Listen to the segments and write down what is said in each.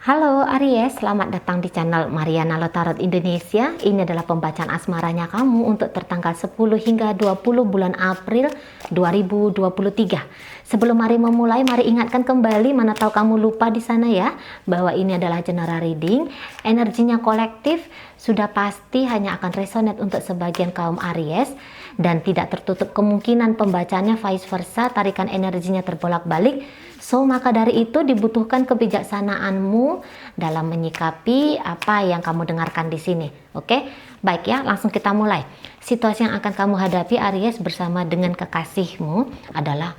Halo Aries, selamat datang di channel Mariana Lotarot Indonesia. Ini adalah pembacaan asmaranya kamu untuk tertanggal 10 hingga 20 bulan April 2023. Sebelum mari memulai, mari ingatkan kembali, mana tahu kamu lupa di sana ya, bahwa ini adalah general reading. Energinya kolektif, sudah pasti hanya akan resonate untuk sebagian kaum Aries dan tidak tertutup kemungkinan pembacanya vice versa, tarikan energinya terbolak-balik. So, maka dari itu dibutuhkan kebijaksanaanmu dalam menyikapi apa yang kamu dengarkan di sini. Oke, baik ya, langsung kita mulai. Situasi yang akan kamu hadapi Aries bersama dengan kekasihmu adalah,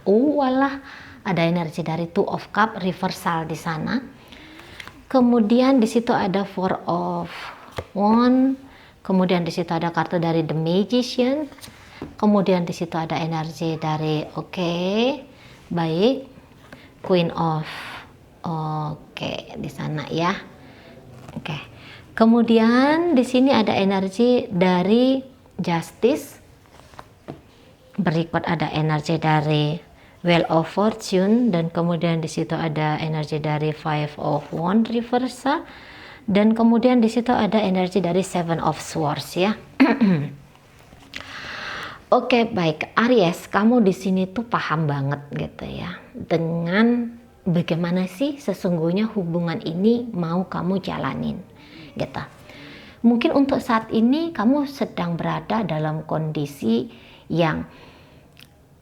ada energi dari Two of Cup reversal di sana. Kemudian di situ ada Four of Wands. Kemudian di situ ada kartu dari The Magician. Kemudian di situ ada energi dari baik. Queen of di sana ya. Kemudian di sini ada energi dari Justice. Berikut ada energi dari Wheel of Fortune dan kemudian di situ ada energi dari Five of Wands reversal dan kemudian di situ ada energi dari Seven of Swords ya. Oke, baik Aries, kamu di sini tuh paham banget gitu ya dengan bagaimana sih sesungguhnya hubungan ini mau kamu jalanin gitu. Mungkin untuk saat ini kamu sedang berada dalam kondisi yang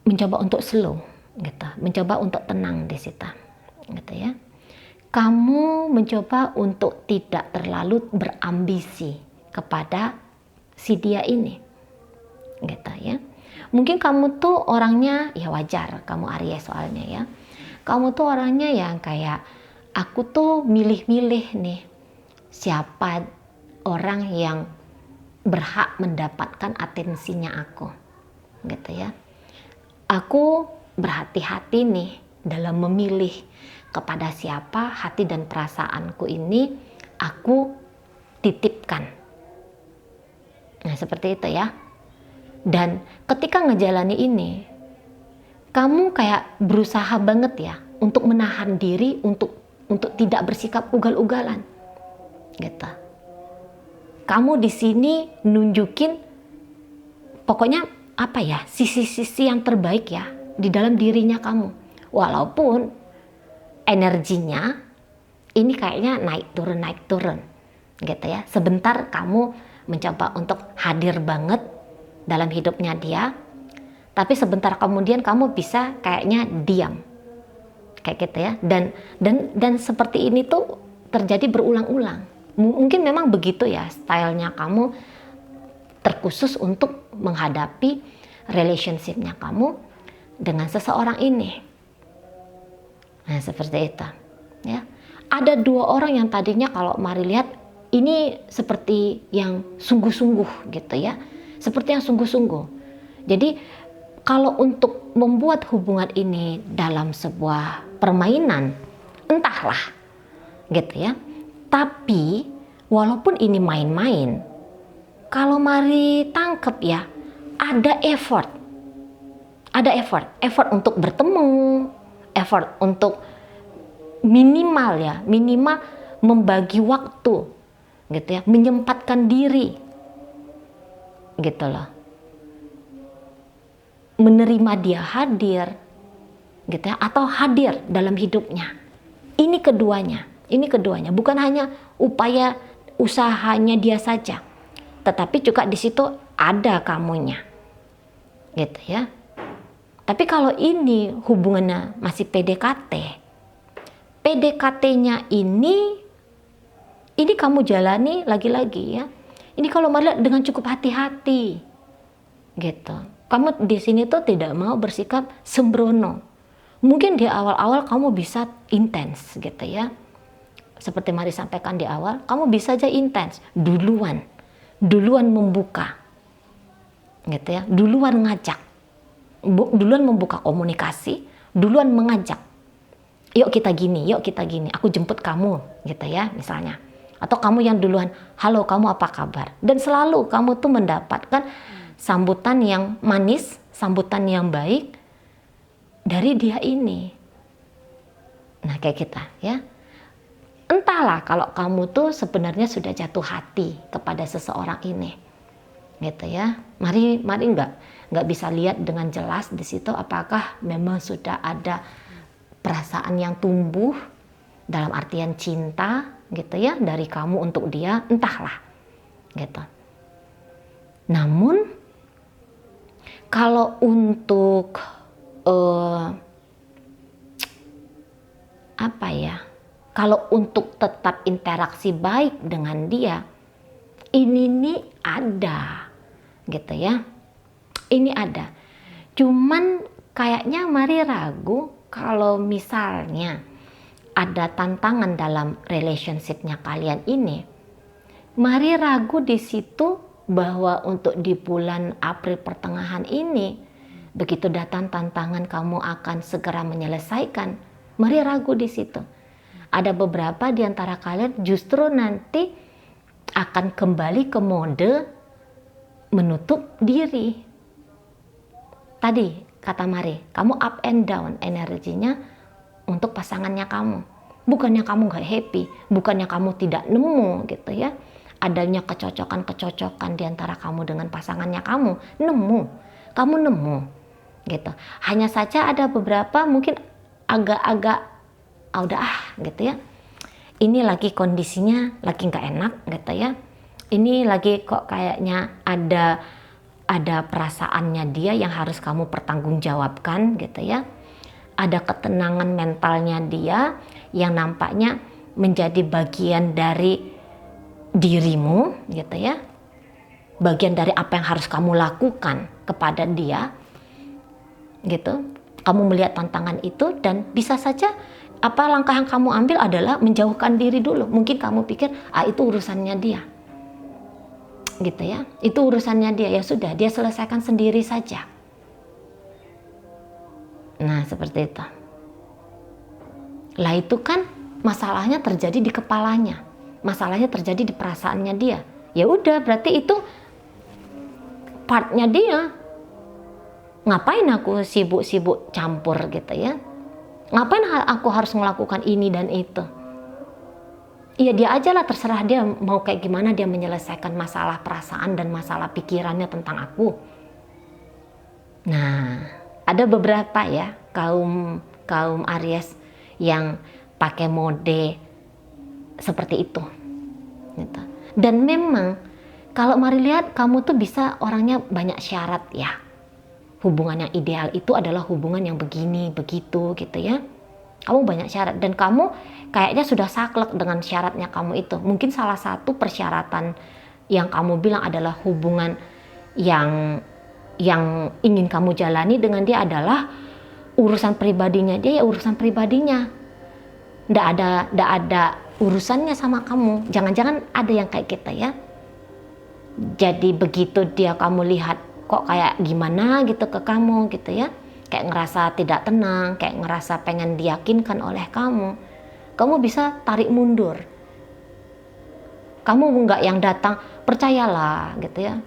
mencoba untuk slow gitu, mencoba untuk tenang di situ gitu ya. Kamu mencoba untuk tidak terlalu berambisi kepada si dia ini gitu ya. Mungkin kamu tuh orangnya ya wajar, kamu Aries soalnya ya. Kamu tuh orangnya yang kayak aku tuh milih-milih nih siapa orang yang berhak mendapatkan atensinya aku. Gitu ya. Aku berhati-hati nih dalam memilih kepada siapa hati dan perasaanku ini aku titipkan. Nah, seperti itu ya. Dan ketika ngejalani ini, kamu kayak berusaha banget ya untuk menahan diri untuk tidak bersikap ugal-ugalan, gitu. Kamu di sini nunjukin, pokoknya apa ya, sisi-sisi yang terbaik ya di dalam dirinya kamu. Walaupun energinya ini kayaknya naik turun, gitu ya. Sebentar kamu mencoba untuk hadir banget dalam hidupnya dia, tapi sebentar kemudian kamu bisa kayaknya diam kayak gitu ya. Dan seperti ini tuh terjadi berulang-ulang. Mungkin memang begitu ya stylenya kamu, terkhusus untuk menghadapi relationshipnya kamu dengan seseorang ini. Nah, seperti itu ya. Ada dua orang yang tadinya kalau mari lihat ini seperti yang sungguh-sungguh gitu ya, seperti yang sungguh-sungguh. Jadi kalau untuk membuat hubungan ini dalam sebuah permainan, entahlah gitu ya. Tapi walaupun ini main-main, kalau mari tangkep ya, ada effort. Ada effort untuk bertemu, effort untuk minimal membagi waktu gitu ya, menyempatkan diri gitu loh, menerima dia hadir gitu ya, atau hadir dalam hidupnya. Ini keduanya bukan hanya upaya usahanya dia saja, tetapi juga di situ ada kamunya gitu ya. Tapi kalau ini hubungannya masih PDKT-nya ini kamu jalani lagi-lagi ya. Ini kalau melihat dengan cukup hati-hati, gitu. Kamu di sini tuh tidak mau bersikap sembrono. Mungkin di awal-awal kamu bisa intens, gitu ya. Seperti Mari sampaikan di awal, kamu bisa aja intens, duluan membuka, gitu ya. Duluan ngajak, duluan membuka komunikasi, duluan mengajak. Yuk kita gini, aku jemput kamu, gitu ya, misalnya. Atau kamu yang duluan, halo kamu apa kabar? Dan selalu kamu tuh mendapatkan sambutan yang manis, sambutan yang baik dari dia ini. Nah, kayak kita ya. Entah entahlah kalau kamu tuh sebenarnya sudah jatuh hati kepada seseorang ini, gitu ya. Mari nggak bisa lihat dengan jelas di situ apakah memang sudah ada perasaan yang tumbuh dalam artian cinta, gitu ya, dari kamu untuk dia, entahlah, gitu. Namun kalau untuk apa ya? Kalau untuk tetap interaksi baik dengan dia, ini nih ada, gitu ya. Ini ada. Cuman kayaknya Mari ragu kalau misalnya ada tantangan dalam relationship-nya kalian ini. Mari ragu di situ bahwa untuk di bulan April pertengahan ini, begitu datang tantangan kamu akan segera menyelesaikan. Mari ragu di situ. Ada beberapa di antara kalian justru nanti akan kembali ke mode menutup diri. Tadi kata Mari, kamu up and down energinya untuk pasangannya kamu. Bukannya kamu gak happy, bukannya kamu tidak nemu gitu ya. Adanya kecocokan-kecocokan di antara kamu dengan pasangannya kamu. Kamu nemu gitu. Hanya saja ada beberapa mungkin agak-agak gitu ya. Ini lagi kondisinya lagi nggak enak gitu ya. Ini lagi kok kayaknya ada perasaannya dia yang harus kamu pertanggungjawabkan gitu ya. Ada ketenangan mentalnya dia yang nampaknya menjadi bagian dari dirimu gitu ya. Bagian dari apa yang harus kamu lakukan kepada dia gitu. Kamu melihat tantangan itu dan bisa saja apa langkah yang kamu ambil adalah menjauhkan diri dulu. Mungkin kamu pikir, itu urusannya dia. Gitu ya. Itu urusannya dia. Ya sudah, dia selesaikan sendiri saja. Nah, seperti itu. Lah itu kan masalahnya terjadi di kepalanya. Masalahnya terjadi di perasaannya dia. Ya udah, berarti itu partnya dia. Ngapain aku sibuk-sibuk campur gitu ya. Ngapain aku harus melakukan ini dan itu? Iya dia aja lah, terserah dia mau kayak gimana dia menyelesaikan masalah perasaan dan masalah pikirannya tentang aku. Nah, ada beberapa ya kaum Aries yang pakai mode seperti itu. Gitu. Dan memang kalau Mari lihat kamu tuh bisa orangnya banyak syarat ya. Hubungan yang ideal itu adalah hubungan yang begini, begitu gitu ya. Kamu banyak syarat dan kamu kayaknya sudah saklek dengan syaratnya kamu itu. Mungkin salah satu persyaratan yang kamu bilang adalah hubungan yang ingin kamu jalani dengan dia adalah urusan pribadinya dia, ya urusan pribadinya. Nggak ada urusannya sama kamu. Jangan-jangan ada yang kayak kita ya. Jadi begitu kamu lihat kok kayak gimana gitu ke kamu gitu ya, kayak ngerasa tidak tenang, kayak ngerasa pengen diyakinkan oleh kamu bisa tarik mundur. Kamu nggak yang datang, percayalah gitu ya,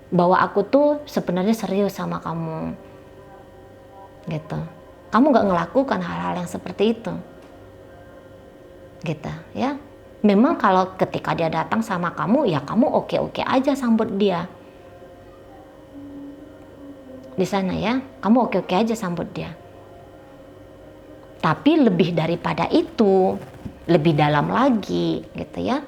bahwa aku tuh sebenarnya serius sama kamu gitu. Kamu nggak ngelakukan hal-hal yang seperti itu gitu ya. Memang kalau ketika dia datang sama kamu, ya kamu oke-oke aja sambut dia di sana ya, kamu oke-oke aja sambut dia. Tapi lebih daripada itu, lebih dalam lagi gitu ya,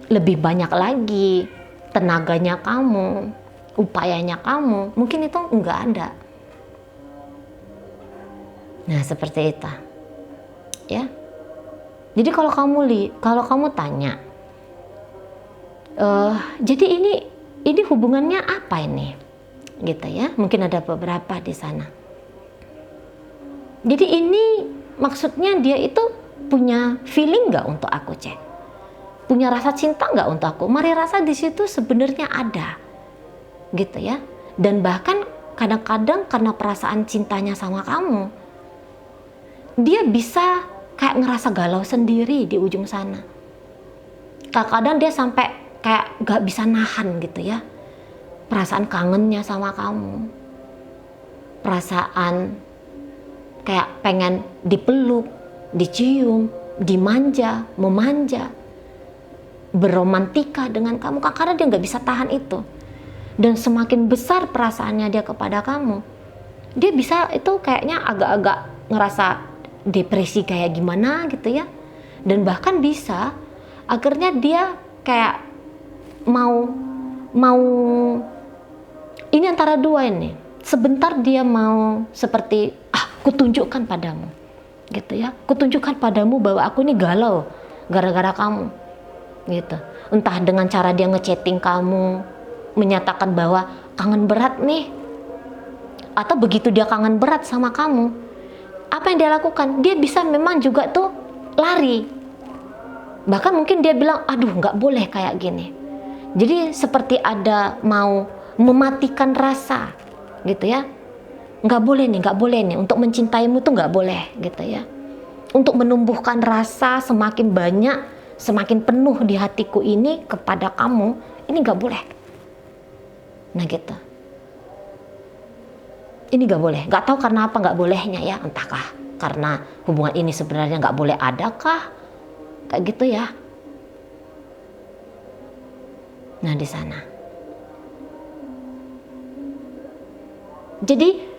lebih banyak lagi tenaganya kamu, upayanya kamu, mungkin itu enggak ada. Nah seperti itu ya. Jadi kalau kamu tanya, jadi ini hubungannya apa ini? Gitu ya, mungkin ada beberapa di sana. Jadi ini maksudnya dia itu punya feeling nggak untuk aku, Cek? Punya rasa cinta nggak untuk aku? Mari rasa di situ sebenarnya ada, gitu ya. Dan bahkan kadang-kadang karena perasaan cintanya sama kamu, dia bisa kayak ngerasa galau sendiri di ujung sana. Kadang-kadang dia sampai kayak nggak bisa nahan gitu ya. Perasaan kangennya sama kamu, perasaan kayak pengen dipeluk, dicium, dimanja, memanja, beromantika dengan kamu, karena dia nggak bisa tahan itu. Dan semakin besar perasaannya dia kepada kamu, dia bisa itu kayaknya agak-agak ngerasa depresi kayak gimana gitu ya. Dan bahkan bisa akhirnya dia kayak mau ini antara dua ini. Sebentar dia mau seperti kutunjukkan padamu gitu ya, kutunjukkan padamu bahwa aku ini galau gara-gara kamu gitu. Entah dengan cara dia ngechatting kamu, menyatakan bahwa kangen berat nih, atau begitu dia kangen berat sama kamu, apa yang dia lakukan? Dia bisa memang juga tuh lari, bahkan mungkin dia bilang aduh nggak boleh kayak gini. Jadi seperti ada mau mematikan rasa gitu ya. Nggak boleh nih untuk mencintaimu tuh nggak boleh gitu ya. Untuk menumbuhkan rasa semakin banyak, semakin penuh di hatiku ini kepada kamu, ini nggak boleh. Nah gitu. Ini nggak boleh. Nggak tahu karena apa nggak bolehnya ya. Entahkah karena hubungan ini sebenarnya nggak boleh adakah? Kayak gitu ya. Nah di sana. Jadi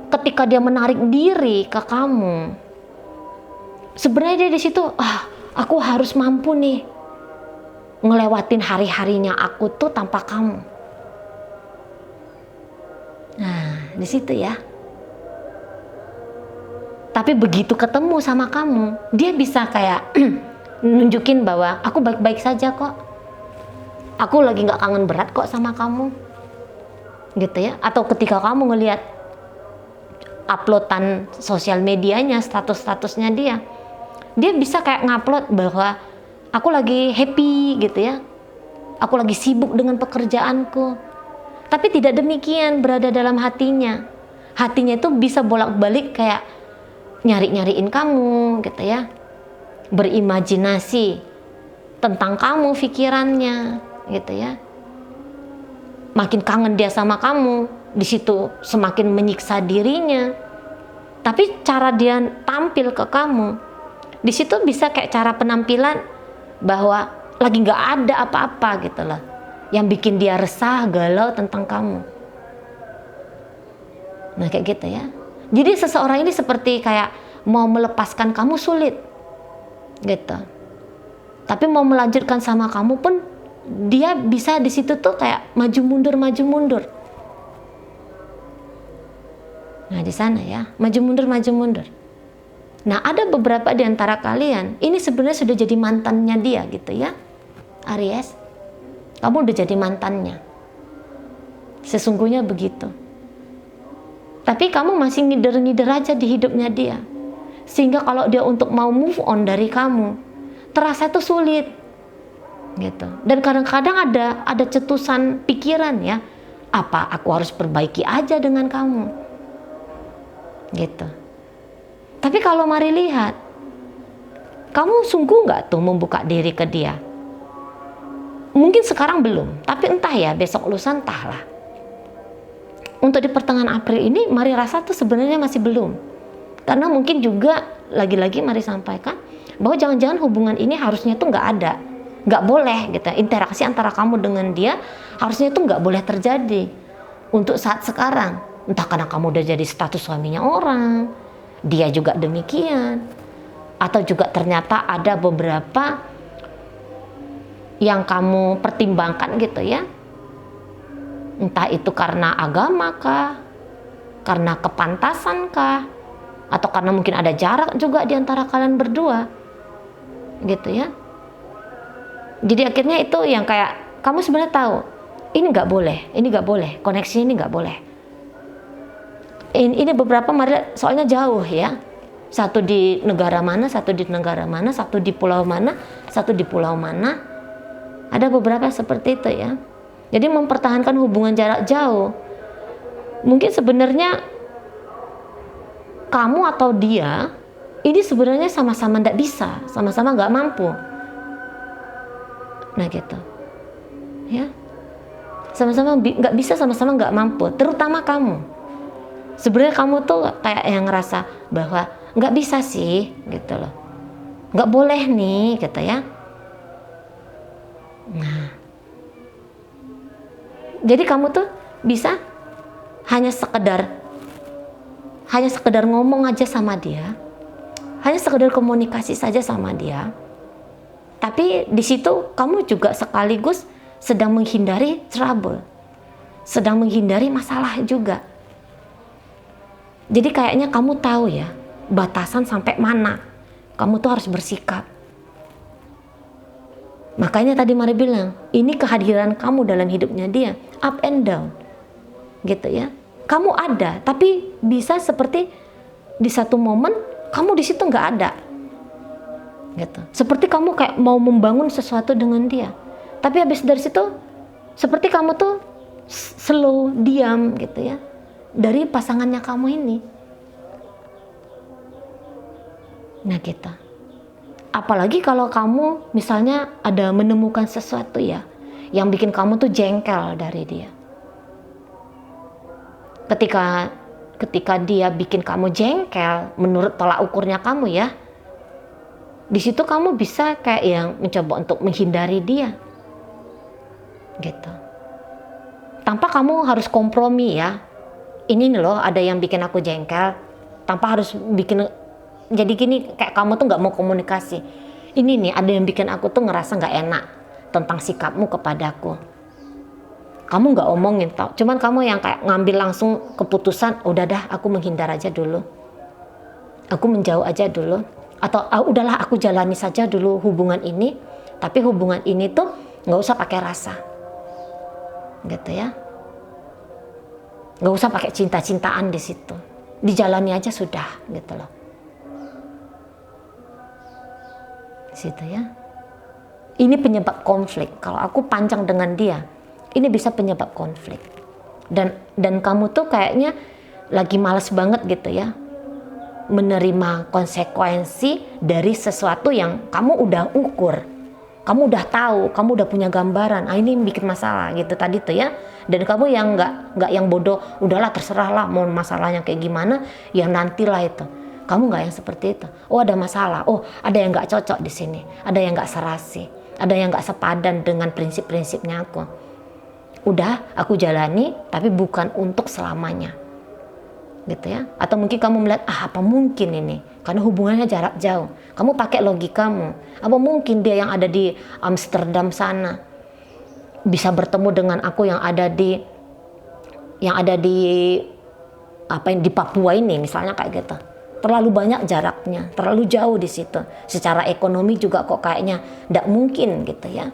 ketika dia menarik diri ke kamu, sebenarnya dia di situ, aku harus mampu nih ngelewatin hari-harinya aku tuh tanpa kamu. Nah, di situ ya. Tapi begitu ketemu sama kamu, dia bisa kayak nunjukin bahwa aku baik-baik saja kok. Aku lagi nggak kangen berat kok sama kamu. Gitu ya. Atau ketika kamu ngelihat uploadan sosial medianya, status-statusnya dia bisa kayak ngupload bahwa aku lagi happy gitu ya, aku lagi sibuk dengan pekerjaanku, tapi tidak demikian berada dalam hatinya itu bisa bolak-balik kayak nyari-nyariin kamu gitu ya, berimajinasi tentang kamu pikirannya gitu ya, makin kangen dia sama kamu. Di situ semakin menyiksa dirinya. Tapi cara dia tampil ke kamu, di situ bisa kayak cara penampilan bahwa lagi nggak ada apa-apa gitu loh, yang bikin dia resah, galau tentang kamu. Nah kayak gitu ya. Jadi seseorang ini seperti kayak mau melepaskan kamu sulit gitu. Tapi mau melanjutkan sama kamu pun dia bisa di situ tuh kayak maju mundur. Nah di sana ya, maju mundur. Nah ada beberapa di antara kalian, ini sebenarnya sudah jadi mantannya dia gitu ya, Aries. Kamu udah jadi mantannya. Sesungguhnya begitu. Tapi kamu masih ngider-ngider aja di hidupnya dia. Sehingga kalau dia untuk mau move on dari kamu, terasa itu sulit. Gitu. Dan kadang-kadang ada cetusan pikiran ya, apa aku harus perbaiki aja dengan kamu. Gitu. Tapi kalau mari lihat, kamu sungguh nggak tuh membuka diri ke dia? Mungkin sekarang belum, tapi entah ya besok lusa entahlah. Untuk di pertengahan April ini mari rasa tuh sebenarnya masih belum. Karena mungkin juga lagi-lagi mari sampaikan bahwa jangan-jangan hubungan ini harusnya tuh nggak ada, nggak boleh gitu. Interaksi antara kamu dengan dia harusnya tuh nggak boleh terjadi untuk saat sekarang. Entah karena kamu udah jadi status suaminya orang, dia juga demikian, atau juga ternyata ada beberapa yang kamu pertimbangkan gitu ya. Entah itu karena agama kah, karena kepantasan kah, atau karena mungkin ada jarak juga di antara kalian berdua gitu ya. Jadi akhirnya itu yang kayak kamu sebenarnya tahu ini nggak boleh, koneksi ini nggak boleh. Ini beberapa soalnya jauh ya, satu di negara mana, satu di negara mana, satu di pulau mana, satu di pulau mana. Ada beberapa seperti itu ya. Jadi mempertahankan hubungan jarak jauh, mungkin sebenarnya kamu atau dia ini sebenarnya sama-sama nggak bisa, sama-sama nggak mampu. Nah gitu ya, sama-sama nggak bisa, sama-sama nggak mampu. Terutama kamu, sebenarnya kamu tuh kayak yang ngerasa bahwa nggak bisa sih gitu loh, nggak boleh nih gitu ya. Nah, jadi kamu tuh bisa hanya sekedar ngomong aja sama dia, hanya sekedar komunikasi saja sama dia. Tapi di situ kamu juga sekaligus sedang menghindari trouble, sedang menghindari masalah juga. Jadi kayaknya kamu tahu ya batasan sampai mana kamu tuh harus bersikap. Makanya tadi Mari bilang, ini kehadiran kamu dalam hidupnya dia, up and down, gitu ya. Kamu ada, tapi bisa seperti di satu momen kamu di situ nggak ada, gitu. Seperti kamu kayak mau membangun sesuatu dengan dia, tapi habis dari situ, seperti kamu tuh slow, diam, gitu ya, dari pasangannya kamu ini. Nah kita, apalagi kalau kamu misalnya ada menemukan sesuatu ya, yang bikin kamu tuh jengkel dari dia. Ketika dia bikin kamu jengkel, menurut tolak ukurnya kamu ya, di situ kamu bisa kayak yang mencoba untuk menghindari dia, gitu. Tanpa kamu harus kompromi ya. Ini nih loh, ada yang bikin aku jengkel, tanpa harus bikin. Jadi gini, kayak kamu tuh nggak mau komunikasi. Ini nih, ada yang bikin aku tuh ngerasa nggak enak tentang sikapmu kepadaku. Kamu nggak omongin tau, cuman kamu yang kayak ngambil langsung keputusan, udah dah aku menghindar aja dulu, aku menjauh aja dulu, atau udahlah aku jalani saja dulu hubungan ini, tapi hubungan ini tuh nggak usah pakai rasa, gitu ya, nggak usah pakai cinta-cintaan di situ, dijalani aja sudah, gitu loh. Situ ya. Ini penyebab konflik. Kalau aku panjang dengan dia, ini bisa penyebab konflik. Dan kamu tuh kayaknya lagi males banget gitu ya, menerima konsekuensi dari sesuatu yang kamu udah ukur, kamu udah tahu, kamu udah punya gambaran. Ini bikin masalah gitu tadi tuh ya. Dan kamu yang nggak yang bodoh, udahlah terserah lah mau masalahnya kayak gimana, ya nantilah itu. Kamu nggak yang seperti itu. Oh ada masalah, oh ada yang nggak cocok di sini, ada yang nggak serasi, ada yang nggak sepadan dengan prinsip-prinsipnya aku. Udah aku jalani, tapi bukan untuk selamanya, gitu ya. Atau mungkin kamu melihat apa mungkin ini, karena hubungannya jarak jauh. Kamu pakai logikamu, apa mungkin dia yang ada di Amsterdam sana bisa bertemu dengan aku yang ada di di Papua ini misalnya, kayak gitu. Terlalu banyak jaraknya, terlalu jauh di situ. Secara ekonomi juga kok kayaknya tidak mungkin gitu ya.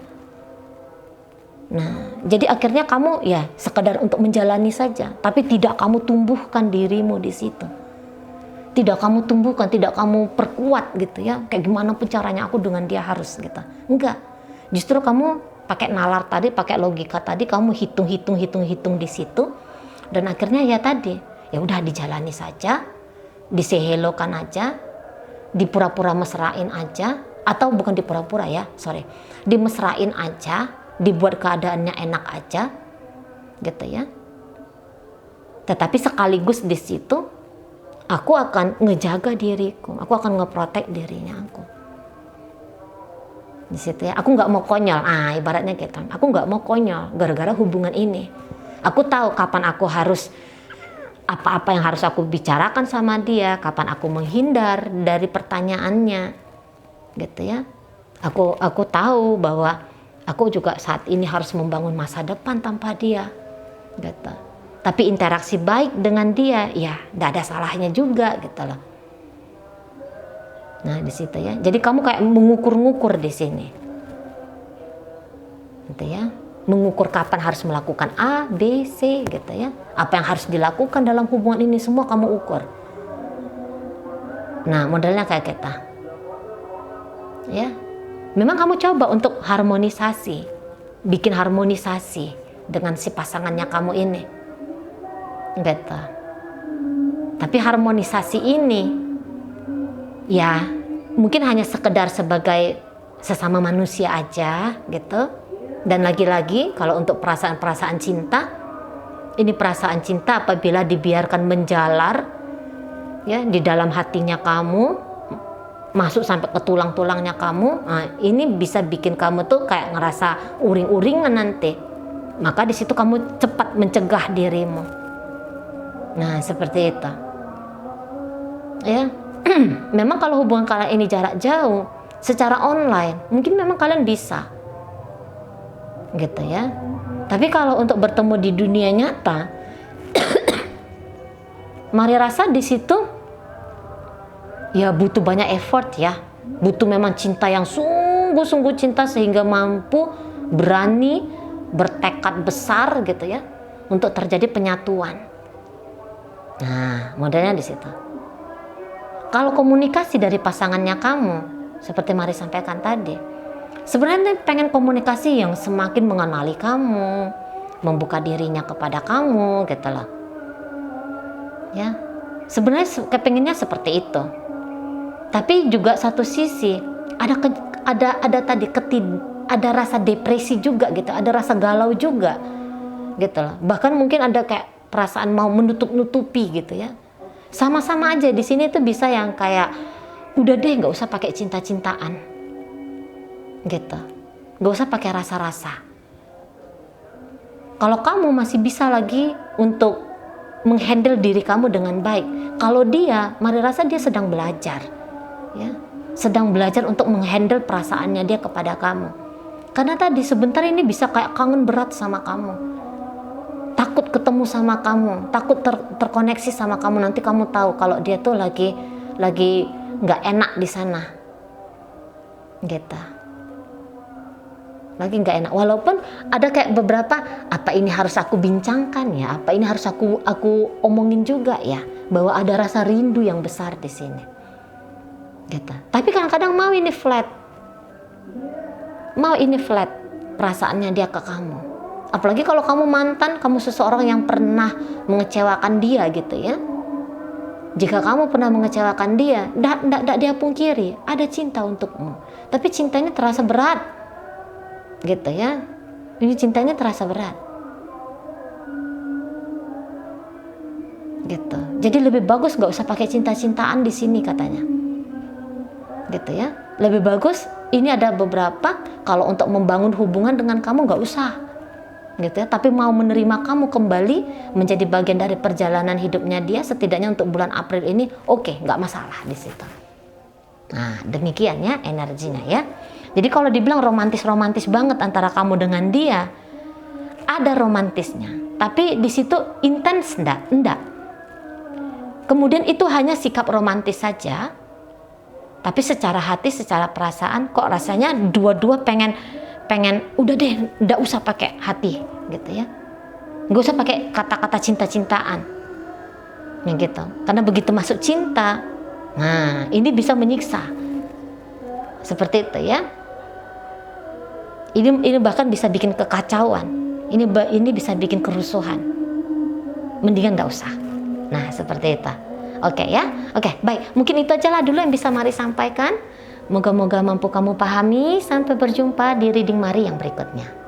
Nah, jadi akhirnya kamu ya sekedar untuk menjalani saja, tapi tidak kamu tumbuhkan dirimu di situ. Tidak kamu tumbuhkan, tidak kamu perkuat gitu ya. Kayak gimana pun caranya aku dengan dia harus gitu. Enggak. Justru kamu pakai nalar tadi, pakai logika tadi, kamu hitung di situ, dan akhirnya ya tadi, ya udah dijalani saja. Disehelokan aja, dipura-pura mesrain aja, atau bukan dipura-pura ya, dimesrain aja, dibuat keadaannya enak aja, gitu ya. Tetapi sekaligus di situ, aku akan ngejaga diriku, aku akan ngeprotek dirinya aku. Di situ ya, aku nggak mau konyol, ibaratnya gitu, aku nggak mau konyol gara-gara hubungan ini. Aku tahu kapan aku harus apa-apa yang harus aku bicarakan sama dia, kapan aku menghindar dari pertanyaannya, gitu ya. Aku tahu bahwa aku juga saat ini harus membangun masa depan tanpa dia, gitu. Tapi interaksi baik dengan dia, ya tidak ada salahnya juga, gitu loh. Nah di situ ya. Jadi kamu kayak mengukur-ngukur di sini, gitu ya. Mengukur kapan harus melakukan A, B, C, gitu ya. Apa yang harus dilakukan dalam hubungan ini semua kamu ukur. Nah, modelnya kayak kita. Ya. Memang kamu coba untuk harmonisasi, bikin harmonisasi dengan si pasangannya kamu ini. Gitu. Tapi harmonisasi ini ya mungkin hanya sekedar sebagai sesama manusia aja, gitu. Dan lagi-lagi kalau untuk perasaan-perasaan cinta, ini perasaan cinta apabila dibiarkan menjalar, ya, di dalam hatinya kamu, masuk sampai ke tulang-tulangnya kamu. Nah, ini bisa bikin kamu tuh kayak ngerasa uring-uringan nanti. Maka di situ kamu cepat mencegah dirimu. Nah, seperti itu. Ya, memang kalau hubungan kalian ini jarak jauh, secara online, mungkin memang kalian bisa, gitu ya. Tapi kalau untuk bertemu di dunia nyata, Mari rasa di situ ya butuh banyak effort ya, butuh memang cinta yang sungguh-sungguh cinta sehingga mampu berani bertekad besar gitu ya untuk terjadi penyatuan. Nah, modelnya di situ. Kalau komunikasi dari pasangannya kamu, seperti Mari sampaikan tadi, sebenarnya pengen komunikasi yang semakin mengenali kamu, membuka dirinya kepada kamu gitu loh. Ya, sebenarnya kepengennya seperti itu. Tapi juga satu sisi ada tadi ada rasa depresi juga gitu, ada rasa galau juga gitu loh. Bahkan mungkin ada kayak perasaan mau menutup-nutupi gitu ya. Sama-sama aja di sini tuh bisa yang kayak udah deh nggak usah pakai cinta-cintaan gitu, nggak usah pakai rasa-rasa. Kalau kamu masih bisa lagi untuk menghandle diri kamu dengan baik, kalau dia, Mari rasa dia sedang belajar ya, sedang belajar untuk menghandle perasaannya dia kepada kamu. Karena tadi sebentar ini bisa kayak kangen berat sama kamu, takut ketemu sama kamu, takut terkoneksi sama kamu. Nanti kamu tahu kalau dia tuh lagi nggak enak di sana gitu, lagi nggak enak. Walaupun ada kayak beberapa, apa ini harus aku bincangkan ya, apa ini harus aku omongin juga ya, bahwa ada rasa rindu yang besar di sini gitu. Tapi kadang-kadang mau ini flat perasaannya dia ke kamu. Apalagi kalau kamu mantan, kamu seseorang yang pernah mengecewakan dia gitu ya. Jika kamu pernah mengecewakan dia, tidak dia pungkiri, ada cinta untukmu. Tapi cintanya terasa berat gitu ya. Ini cintanya terasa berat gitu. Jadi lebih bagus gak usah pakai cinta-cintaan di sini katanya gitu ya. Lebih bagus ini ada beberapa, kalau untuk membangun hubungan dengan kamu gak usah gitu ya, tapi mau menerima kamu kembali menjadi bagian dari perjalanan hidupnya dia, setidaknya untuk bulan April ini, oke, nggak masalah di situ. Nah, demikian ya energinya ya. Jadi kalau dibilang romantis banget antara kamu dengan dia, ada romantisnya, tapi di situ intens enggak. Kemudian itu hanya sikap romantis saja, tapi secara hati, secara perasaan kok rasanya dua-dua pengen udah deh, nggak usah pakai hati gitu ya, nggak usah pakai kata-kata cinta-cintaan yang gitu. Karena begitu masuk cinta, nah ini bisa menyiksa seperti itu ya. Ini bahkan bisa bikin kekacauan, ini bisa bikin kerusuhan. Mendingan nggak usah. Nah seperti itu. Oke ya, oke baik. Mungkin itu aja lah dulu yang bisa Mari sampaikan. Moga-moga mampu kamu pahami. Sampai berjumpa di reading Mari yang berikutnya.